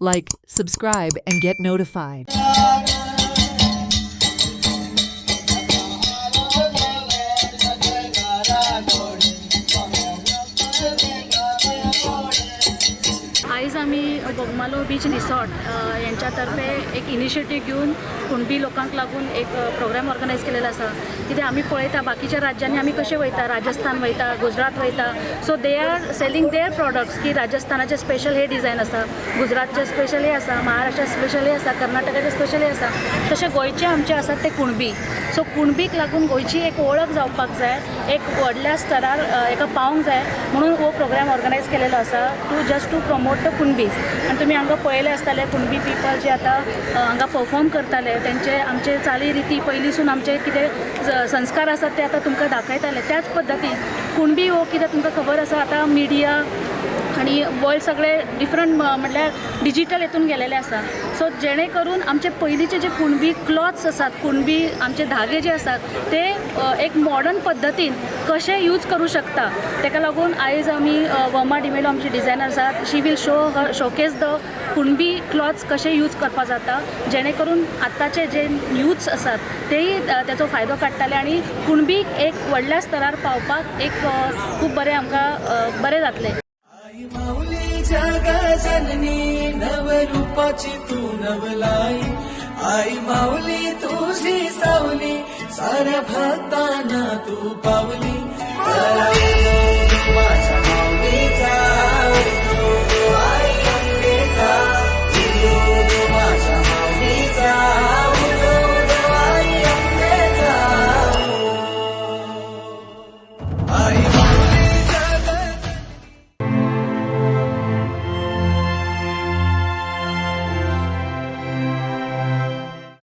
Like, subscribe, and get notified. आज आम्ही Bogmalo beach resort यांच्यातर्फे एक इनिशिएटिव्ह घेऊन कुणबी लोकांक लागून एक प्रोग्राम ऑर्गनायज केलेला असा. कित्याक आमी पळयता बाकीच्या राज्यांनी आमी कशें वयता, राजस्थान वयता, गुजरात वयता. So they are selling their products की राजस्थानाचे स्पेशल हे डिझायन आसा, गुजरातचे स्पेशल हे आसा, महाराष्ट्राचे स्पेशल हे आसा, कर्नाटकाचे स्पेशल हे आसा. तशें गोंयचे आमचे आसात ते कुणबी. सो कुणबीक लागून गोंयची एक वळख जावपाक जाय, एक व्हडल्या स्तरार एका पावंक जाय म्हणून हो प्रोग्राम ऑर्गनायज केलेलो आसा टू प्रमोट द कुणबीज. आनी तुमी हांगा पळयले आसतले कुणबी पिपल जे आतां हांगा परफॉर्म करताले तेंचे आमचे चाली रिती पयलींसून आमचे कितें संस्कार आसात ते आतां तुमकां दाखयताले. त्याच पद्दतीन कुणबी हो कितें तुमकां खबर आसा आतां मिडिया आणि वर्ल्ड सगळे डिफरंट म्हटल्यार डिजिटल हेतून गेलेले आसा. सो जेणे करून आमचे पयलींचे जे कुणबी क्लॉथ्स आसात, कुणबी आमचे धागे जे आसात ते एक मॉडर्न पद्दतीन कशे यूज करूं शकता. ताका लागून आयज आमी वर्मा डिमेलो आमची डिझायनर आसात, she will showcase the Kunbi clothes कशे यूज करपा जाता जेणे करून आत्ताचे जे यूथ्स आसात तेही त्याचो फायदो काडटाले आनी कुणबीक एक व्हडल्या स्तरार पावपाक एक खूब बरें आमकां बरें जातलें. आई माऊली जग जननी नवरूपाची तू नवलाई. आई माऊली तुझी सावली साऱ्या भक्तांना तू पावली. माझ्या माऊलीचा